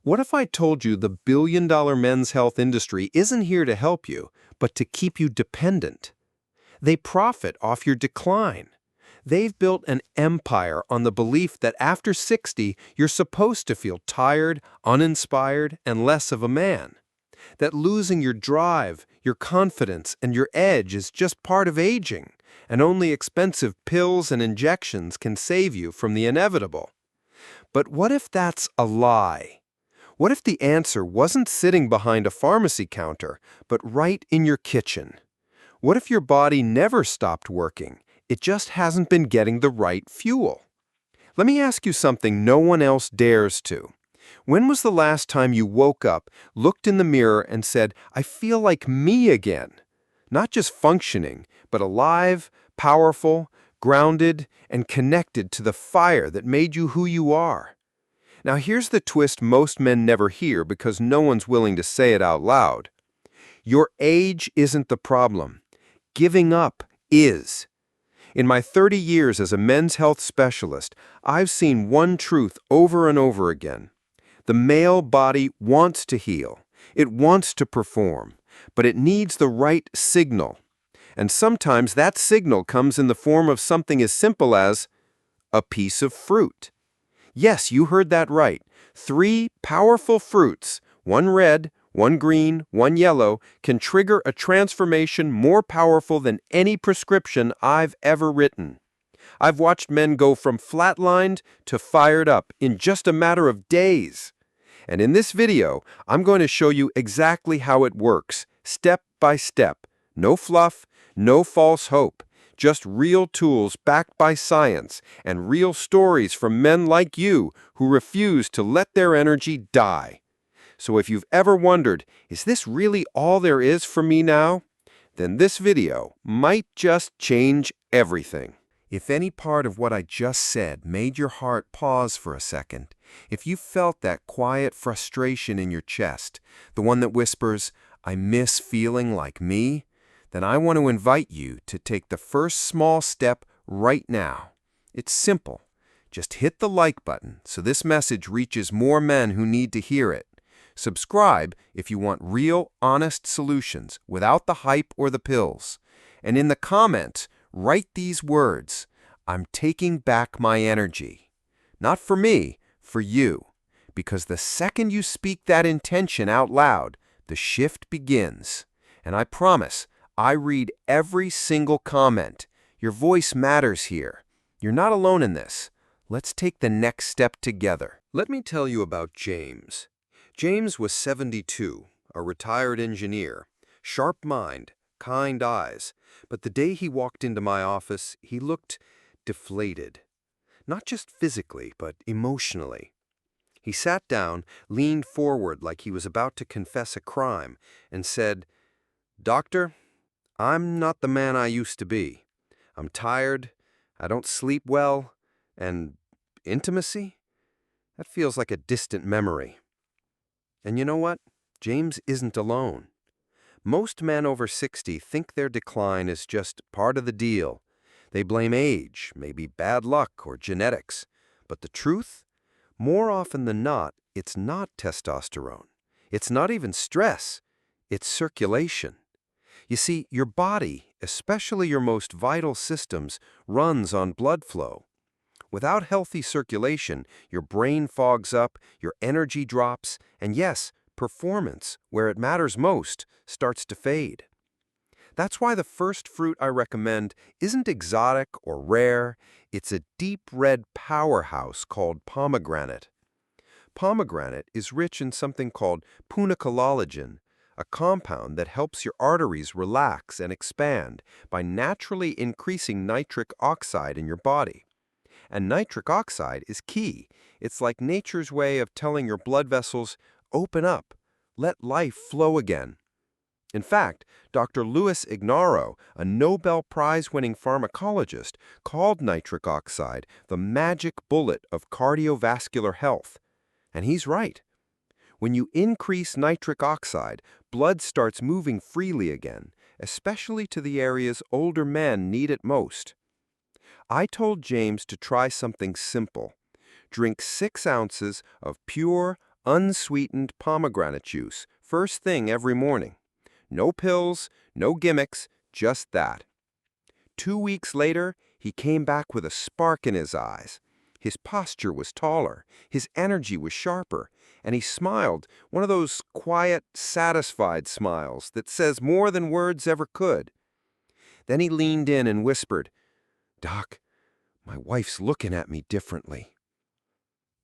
What if I told you the billion-dollar men's health industry isn't here to help you, but to keep you dependent? They profit off your decline. They've built an empire on the belief that after 60, you're supposed to feel tired, uninspired, and less of a man. That losing your drive, your confidence, and your edge is just part of aging, and only expensive pills and injections can save you from the inevitable. But what if that's a lie? What if the answer wasn't sitting behind a pharmacy counter, but right in your kitchen? What if your body never stopped working? It just hasn't been getting the right fuel. Let me ask you something no one else dares to. When was the last time you woke up, looked in the mirror, and said, "I feel like me again"? Not just functioning, but alive, powerful, grounded, and connected to the fire that made you who you are. Now here's the twist most men never hear because no one's willing to say it out loud. Your age isn't the problem. Giving up is. In my 30 years as a men's health specialist, I've seen one truth over and over again. The male body wants to heal. It wants to perform, but it needs the right signal. And sometimes that signal comes in the form of something as simple as a piece of fruit. Yes, you heard that right. 3 powerful fruits, one red, one green, one yellow, can trigger a transformation more powerful than any prescription I've ever written. I've watched men go from flatlined to fired up in just a matter of days. And in this video, I'm going to show you exactly how it works, step by step. No fluff, no false hope. Just real tools backed by science and real stories from men like you who refuse to let their energy die. So if you've ever wondered, is this really all there is for me now? Then this video might just change everything. If any part of what I just said made your heart pause for a second, if you felt that quiet frustration in your chest, the one that whispers, "I miss feeling like me," then I want to invite you to take the first small step right now. It's simple. Just hit the like button so this message reaches more men who need to hear it. Subscribe if you want real, honest solutions without the hype or the pills. And in the comments, write these words: "I'm taking back my energy." Not for me, for you. Because the second you speak that intention out loud, the shift begins. And I promise, I read every single comment. Your voice matters here. You're not alone in this. Let's take the next step together. Let me tell you about James. James was 72, a retired engineer, sharp mind, kind eyes, but the day he walked into my office, he looked deflated. Not just physically, but emotionally. He sat down, leaned forward like he was about to confess a crime, and said, "Doctor, I'm not the man I used to be. I'm tired, I don't sleep well, and intimacy? That feels like a distant memory." And you know what? James isn't alone. Most men over 60 think their decline is just part of the deal. They blame age, maybe bad luck or genetics. But the truth? More often than not, it's not testosterone. It's not even stress. It's circulation. You see, your body, especially your most vital systems, runs on blood flow. Without healthy circulation, your brain fogs up, your energy drops, and yes, performance, where it matters most, starts to fade. That's why the first fruit I recommend isn't exotic or rare. It's a deep red powerhouse called pomegranate. Pomegranate is rich in something called punicalologen, a compound that helps your arteries relax and expand by naturally increasing nitric oxide in your body. And nitric oxide is key. It's like nature's way of telling your blood vessels, "Open up, let life flow again." In fact, Dr. Louis Ignarro, a Nobel Prize-winning pharmacologist, called nitric oxide the magic bullet of cardiovascular health. And he's right. When you increase nitric oxide, blood starts moving freely again, especially to the areas older men need it most. I told James to try something simple. Drink 6 ounces of pure, unsweetened pomegranate juice, first thing every morning. No pills, no gimmicks, just that. 2 weeks later, he came back with a spark in his eyes. His posture was taller, his energy was sharper, and he smiled, one of those quiet, satisfied smiles that says more than words ever could. Then he leaned in and whispered, "Doc, my wife's looking at me differently."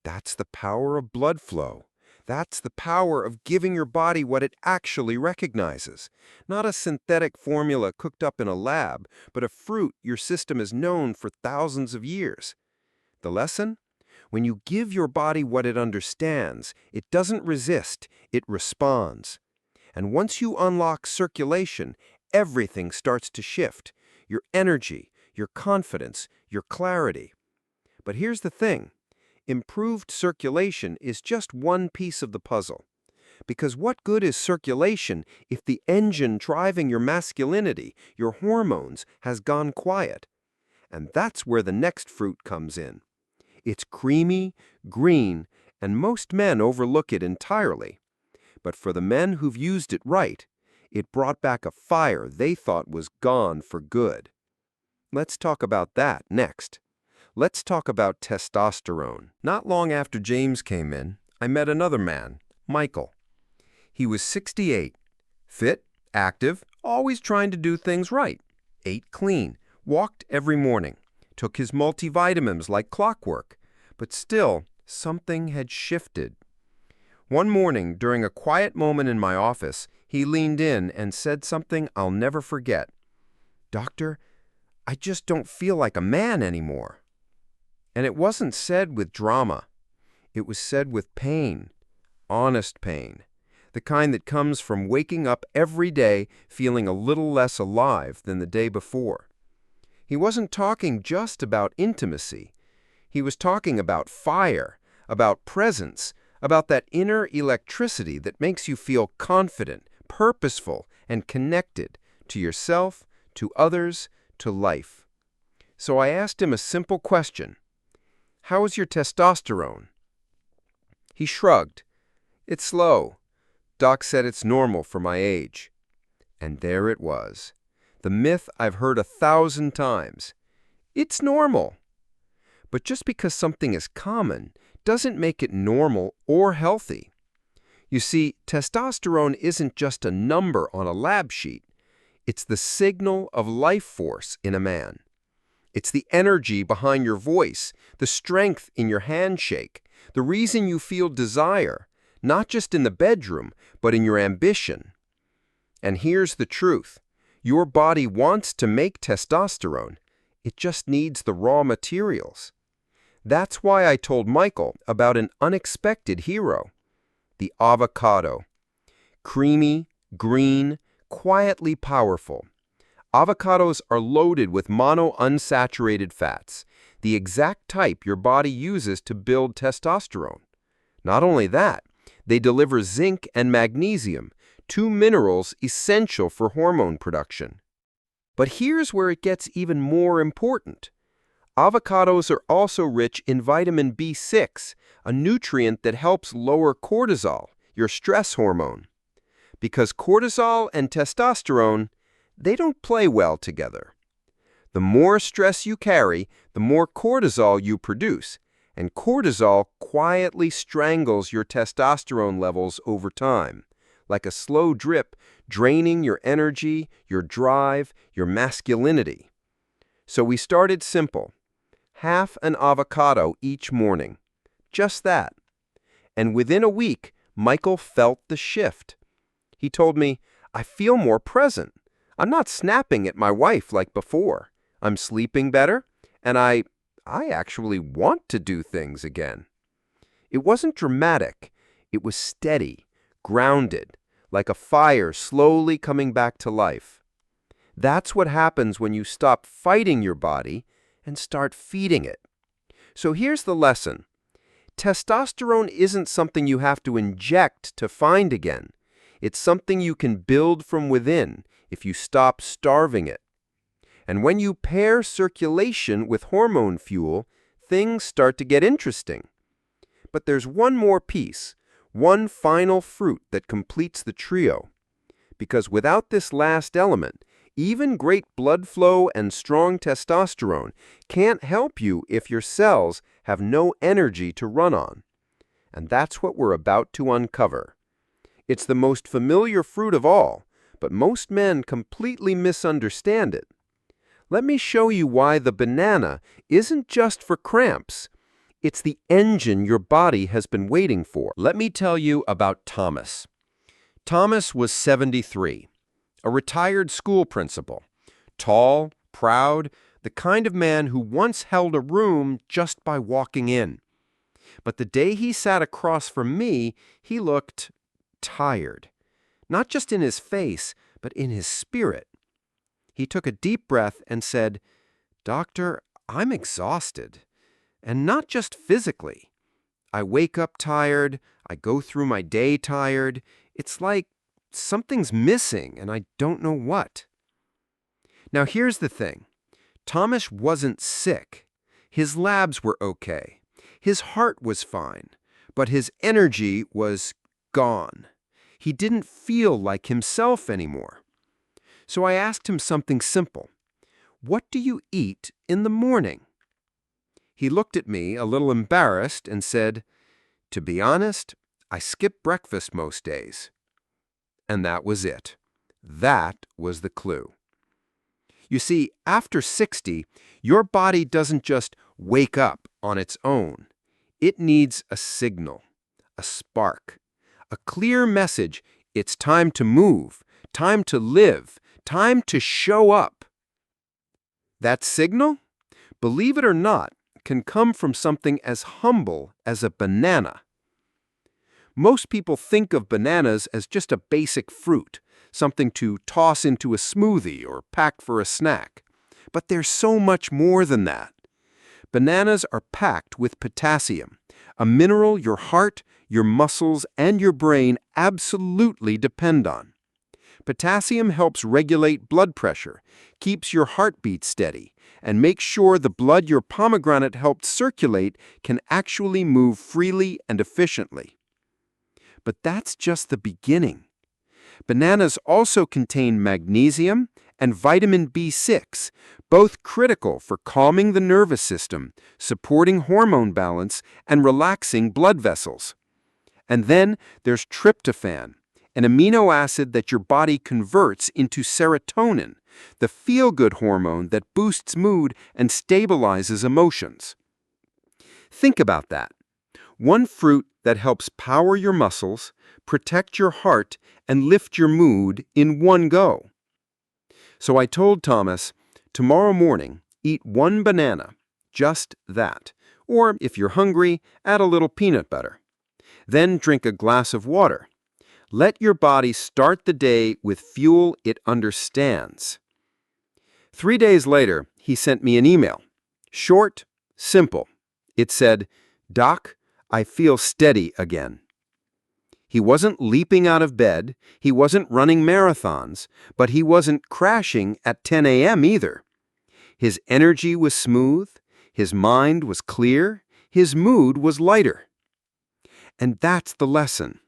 That's the power of blood flow. That's the power of giving your body what it actually recognizes. Not a synthetic formula cooked up in a lab, but a fruit your system has known for thousands of years. The lesson? When you give your body what it understands, it doesn't resist, it responds. And once you unlock circulation, everything starts to shift. Your energy, your confidence, your clarity. But here's the thing. Improved circulation is just one piece of the puzzle. Because what good is circulation if the engine driving your masculinity, your hormones, has gone quiet? And that's where the next fruit comes in. It's creamy, green, and most men overlook it entirely. But for the men who've used it right, it brought back a fire they thought was gone for good. Let's talk about that next. Let's talk about testosterone. Not long after James came in, I met another man, Micheal. He was 68, fit, active, always trying to do things right, ate clean, walked every morning, took his multivitamins like clockwork, but still, something had shifted. One morning, during a quiet moment in my office, he leaned in and said something I'll never forget. "Doctor, I just don't feel like a man anymore." And it wasn't said with drama. It was said with pain, honest pain, the kind that comes from waking up every day feeling a little less alive than the day before. He wasn't talking just about intimacy. He was talking about fire, about presence, about that inner electricity that makes you feel confident, purposeful, and connected to yourself, to others, to life. So I asked him a simple question. "How is your testosterone?" He shrugged. "It's low. Doc said it's normal for my age." And there it was. The myth I've heard 1,000 times. It's normal. But just because something is common doesn't make it normal or healthy. You see, testosterone isn't just a number on a lab sheet. It's the signal of life force in a man. It's the energy behind your voice, the strength in your handshake, the reason you feel desire, not just in the bedroom, but in your ambition. And here's the truth. Your body wants to make testosterone. It just needs the raw materials. That's why I told Micheal about an unexpected hero, the avocado. Creamy, green, quietly powerful. Avocados are loaded with monounsaturated fats, the exact type your body uses to build testosterone. Not only that, they deliver zinc and magnesium, two minerals essential for hormone production. But here's where it gets even more important. Avocados are also rich in vitamin B6, a nutrient that helps lower cortisol, your stress hormone. Because cortisol and testosterone, they don't play well together. The more stress you carry, the more cortisol you produce, and cortisol quietly strangles your testosterone levels over time, like a slow drip draining your energy, your drive, your masculinity. So we started simple. Half an avocado each morning. Just that. And within a week, Micheal felt the shift. He told me, "I feel more present. I'm not snapping at my wife like before. I'm sleeping better, and I actually want to do things again." It wasn't dramatic. It was steady, grounded, like a fire slowly coming back to life. That's what happens when you stop fighting your body and start feeding it. So here's the lesson. Testosterone isn't something you have to inject to find again. It's something you can build from within if you stop starving it. And when you pair circulation with hormone fuel, things start to get interesting. But there's one more piece, one final fruit that completes the trio. Because without this last element, even great blood flow and strong testosterone can't help you if your cells have no energy to run on. And that's what we're about to uncover. It's the most familiar fruit of all, but most men completely misunderstand it. Let me show you why the banana isn't just for cramps. It's the engine your body has been waiting for. Let me tell you about Thomas. Thomas was 73, a retired school principal, tall, proud, the kind of man who once held a room just by walking in. But the day he sat across from me, he looked tired, not just in his face, but in his spirit. He took a deep breath and said, "Doctor, I'm exhausted, and not just physically. I wake up tired, I go through my day tired. It's like something's missing, and I don't know what." Now here's the thing. Thomas wasn't sick. His labs were okay. His heart was fine, but his energy was gone. He didn't feel like himself anymore. So I asked him something simple. "What do you eat in the morning?" He looked at me a little embarrassed and said, "To be honest, I skip breakfast most days." And that was it. That was the clue. You see, after 60, your body doesn't just wake up on its own. It needs a signal, a spark, a clear message. It's time to move, time to live, time to show up. That signal, believe it or not, can come from something as humble as a banana. Most people think of bananas as just a basic fruit, something to toss into a smoothie or pack for a snack. But there's so much more than that. Bananas are packed with potassium, a mineral your heart, your muscles, and your brain absolutely depend on. Potassium helps regulate blood pressure, keeps your heartbeat steady, and makes sure the blood your pomegranate helped circulate can actually move freely and efficiently. But that's just the beginning. Bananas also contain magnesium and vitamin B6, both critical for calming the nervous system, supporting hormone balance, and relaxing blood vessels. And then there's tryptophan, an amino acid that your body converts into serotonin, the feel-good hormone that boosts mood and stabilizes emotions. Think about that. One fruit that helps power your muscles, protect your heart, and lift your mood in one go. So I told Thomas, tomorrow morning, eat one banana, just that. Or if you're hungry, add a little peanut butter. Then drink a glass of water. Let your body start the day with fuel it understands. 3 days later, he sent me an email. Short, simple. It said, "Doc, I feel steady again." He wasn't leaping out of bed, he wasn't running marathons, but he wasn't crashing at 10 a.m. either. His energy was smooth, his mind was clear, his mood was lighter. And that's the lesson.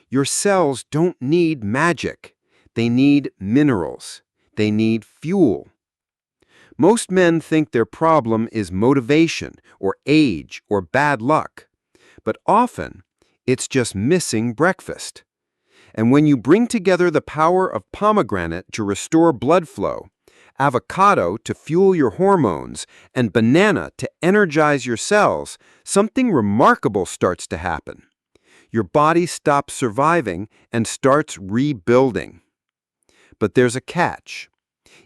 Your cells don't need magic. They need minerals. They need fuel. Most men think their problem is motivation or age or bad luck. But often, it's just missing breakfast. And when you bring together the power of pomegranate to restore blood flow, avocado to fuel your hormones, and banana to energize your cells, something remarkable starts to happen. Your body stops surviving and starts rebuilding. But there's a catch.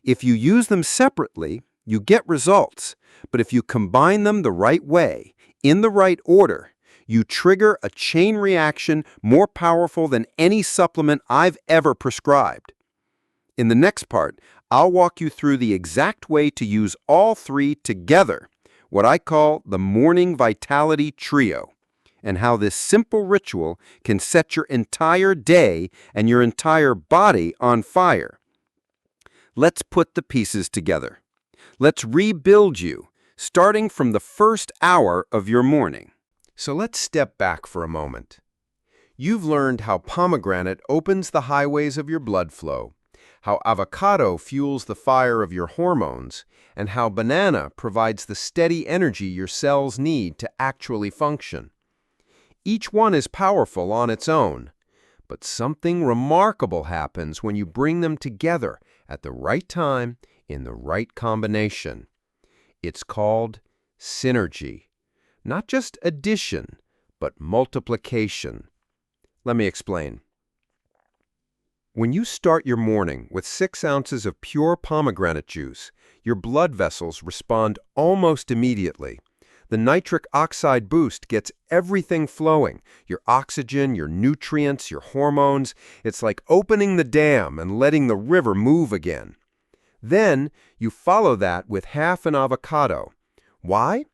If you use them separately, you get results. But if you combine them the right way, in the right order, you trigger a chain reaction more powerful than any supplement I've ever prescribed. In the next part, I'll walk you through the exact way to use all three together, what I call the Morning Vitality Trio, and how this simple ritual can set your entire day and your entire body on fire. Let's put the pieces together. Let's rebuild you, starting from the first hour of your morning. So let's step back for a moment. You've learned how pomegranate opens the highways of your blood flow, how avocado fuels the fire of your hormones, and how banana provides the steady energy your cells need to actually function. Each one is powerful on its own, but something remarkable happens when you bring them together at the right time in the right combination. It's called synergy, not just addition, but multiplication. Let me explain. When you start your morning with 6 ounces of pure pomegranate juice, your blood vessels respond almost immediately. The nitric oxide boost gets everything flowing, your oxygen, your nutrients, your hormones. It's like opening the dam and letting the river move again. Then you follow that with half an avocado. Why?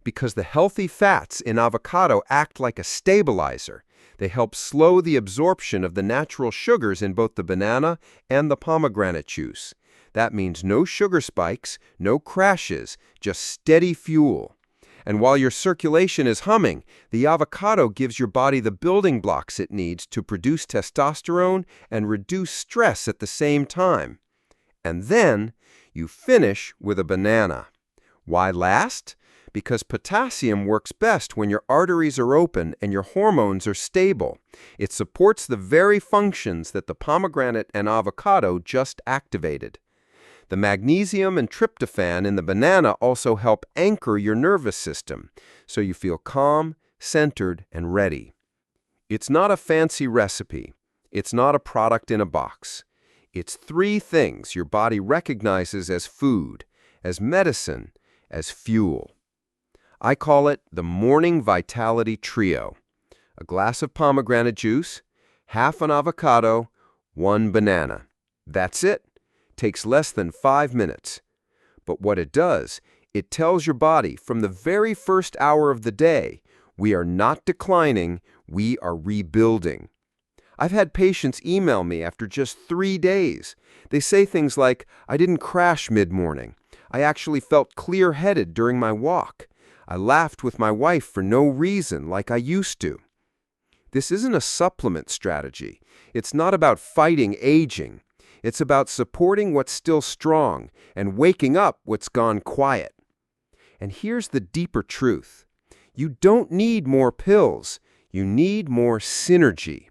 Because the healthy fats in avocado act like a stabilizer. They help slow the absorption of the natural sugars in both the banana and the pomegranate juice. That means no sugar spikes, no crashes, just steady fuel. And while your circulation is humming, the avocado gives your body the building blocks it needs to produce testosterone and reduce stress at the same time. And then you finish with a banana. Why last? Because potassium works best when your arteries are open and your hormones are stable. It supports the very functions that the pomegranate and avocado just activated. The magnesium and tryptophan in the banana also help anchor your nervous system, so you feel calm, centered, and ready. It's not a fancy recipe. It's not a product in a box. It's 3 things your body recognizes as food, as medicine, as fuel. I call it the Morning Vitality Trio. A glass of pomegranate juice, half an avocado, 1 banana. That's it. Takes less than 5 minutes. But what it does, it tells your body from the very first hour of the day, we are not declining, we are rebuilding. I've had patients email me after just 3 days. They say things like, I didn't crash mid-morning. I actually felt clear-headed during my walk. I laughed with my wife for no reason like I used to. This isn't a supplement strategy. It's not about fighting aging. It's about supporting what's still strong and waking up what's gone quiet. And here's the deeper truth. You don't need more pills. You need more synergy.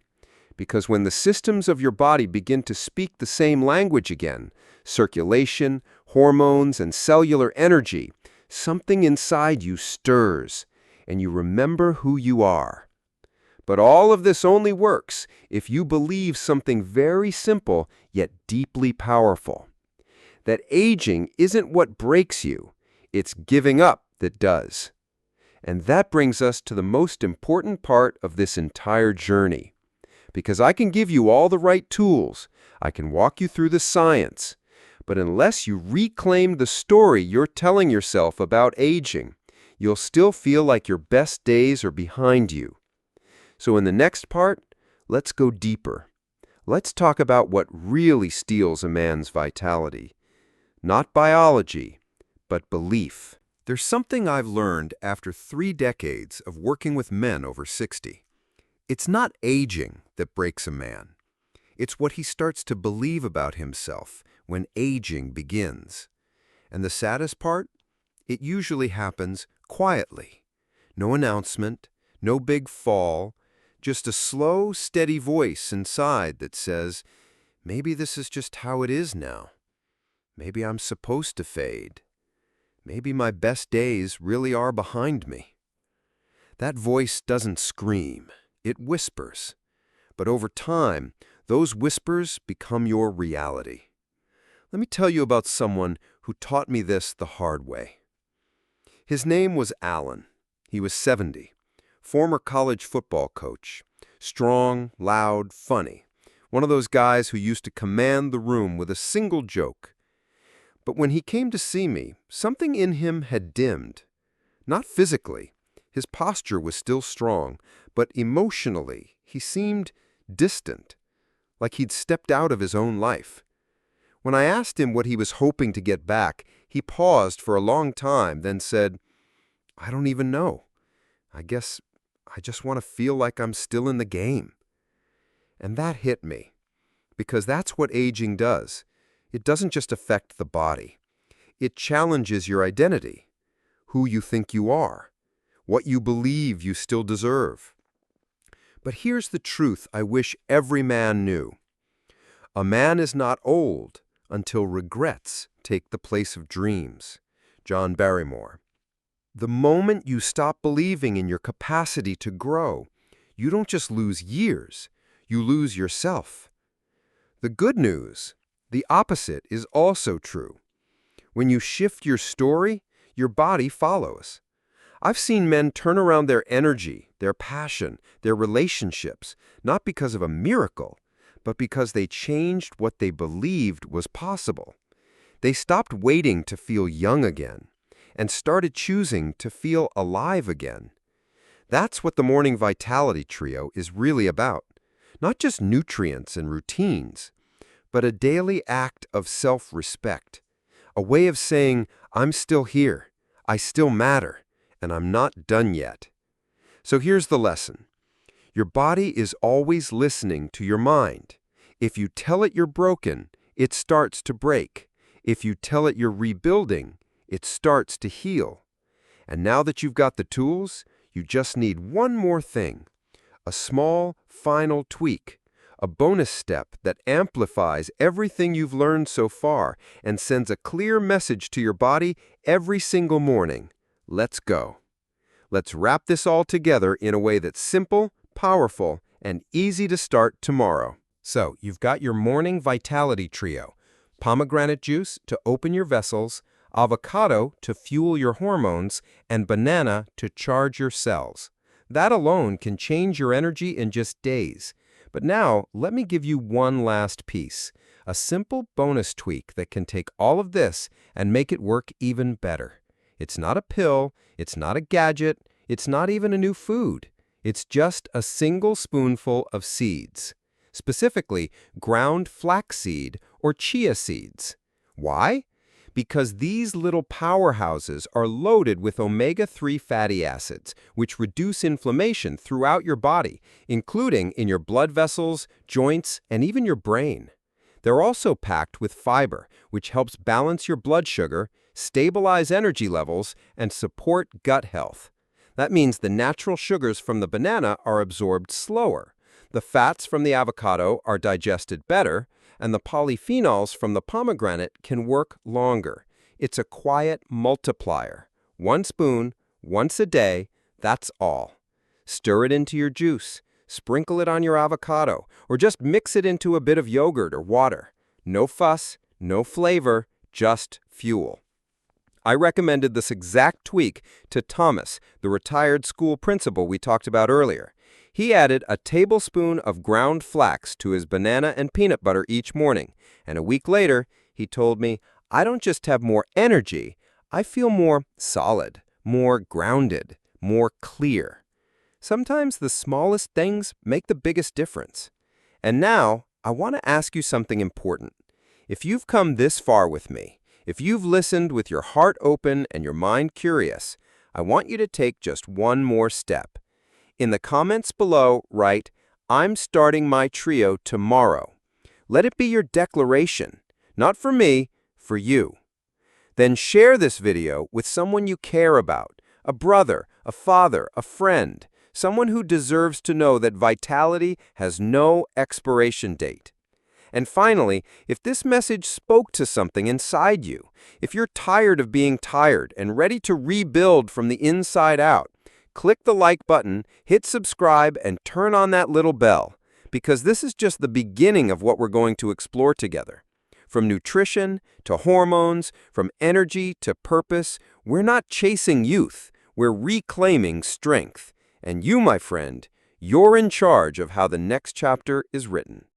Because when the systems of your body begin to speak the same language again, circulation, hormones, and cellular energy, something inside you stirs, and you remember who you are. But all of this only works if you believe something very simple yet deeply powerful. That aging isn't what breaks you, it's giving up that does. And that brings us to the most important part of this entire journey. Because I can give you all the right tools, I can walk you through the science, but unless you reclaim the story you're telling yourself about aging, you'll still feel like your best days are behind you. So in the next part, let's go deeper. Let's talk about what really steals a man's vitality. Not biology, but belief. There's something I've learned after 3 decades of working with men over 60. It's not aging that breaks a man. It's what he starts to believe about himself when aging begins. And the saddest part? It usually happens quietly. No announcement, no big fall, just a slow, steady voice inside that says, maybe this is just how it is now. Maybe I'm supposed to fade. Maybe my best days really are behind me. That voice doesn't scream. It whispers. But over time, those whispers become your reality. Let me tell you about someone who taught me this the hard way. His name was Alan. He was 70, former college football coach, strong, loud, funny, one of those guys who used to command the room with a single joke. But when he came to see me, something in him had dimmed. Not physically. His posture was still strong, but emotionally, he seemed distant, like he'd stepped out of his own life. When I asked him what he was hoping to get back, he paused for a long time, then said, I don't even know. I guess I just want to feel like I'm still in the game. And that hit me, because that's what aging does. It doesn't just affect the body. It challenges your identity, who you think you are, what you believe you still deserve. But here's the truth I wish every man knew. A man is not old until regrets take the place of dreams. John Barrymore. The moment you stop believing in your capacity to grow, you don't just lose years, you lose yourself. The good news, the opposite, is also true. When you shift your story, your body follows. I've seen men turn around their energy, their passion, their relationships, not because of a miracle, but because they changed what they believed was possible. They stopped waiting to feel young again and started choosing to feel alive again. That's what the Morning Vitality Trio is really about. Not just nutrients and routines, but a daily act of self-respect. A way of saying, I'm still here, I still matter, and I'm not done yet. So here's the lesson. Your body is always listening to your mind. If you tell it you're broken, it starts to break. If you tell it you're rebuilding, it starts to heal. And now that you've got the tools, you just need one more thing. A small, final tweak. A bonus step that amplifies everything you've learned so far and sends a clear message to your body every single morning. Let's go. Let's wrap this all together in a way that's simple, powerful, and easy to start tomorrow. So, you've got your Morning Vitality Trio. Pomegranate juice to open your vessels, avocado to fuel your hormones, and banana to charge your cells. That alone can change your energy in just days. But now, let me give you one last piece, a simple bonus tweak that can take all of this and make it work even better. It's not a pill, it's not a gadget, it's not even a new food. It's just a single spoonful of seeds, specifically ground flaxseed or chia seeds. Why? Because these little powerhouses are loaded with omega-3 fatty acids, which reduce inflammation throughout your body, including in your blood vessels, joints, and even your brain. They're also packed with fiber, which helps balance your blood sugar, stabilize energy levels, and support gut health. That means the natural sugars from the banana are absorbed slower, the fats from the avocado are digested better, and the polyphenols from the pomegranate can work longer. It's a quiet multiplier. One spoon, once a day, that's all. Stir it into your juice, sprinkle it on your avocado, or just mix it into a bit of yogurt or water. No fuss, no flavor, just fuel. I recommended this exact tweak to Thomas, the retired school principal we talked about earlier. He added a tablespoon of ground flax to his banana and peanut butter each morning, and a week later, he told me, I don't just have more energy, I feel more solid, more grounded, more clear. Sometimes the smallest things make the biggest difference. And now, I want to ask you something important. If you've come this far with me, if you've listened with your heart open and your mind curious, I want you to take just one more step. In the comments below, write, I'm starting my trio tomorrow. Let it be your declaration, not for me, for you. Then share this video with someone you care about, a brother, a father, a friend, someone who deserves to know that vitality has no expiration date. And finally, if this message spoke to something inside you, if you're tired of being tired and ready to rebuild from the inside out, click the like button, hit subscribe, and turn on that little bell, because this is just the beginning of what we're going to explore together. From nutrition to hormones, from energy to purpose, we're not chasing youth, we're reclaiming strength. And you, my friend, you're in charge of how the next chapter is written.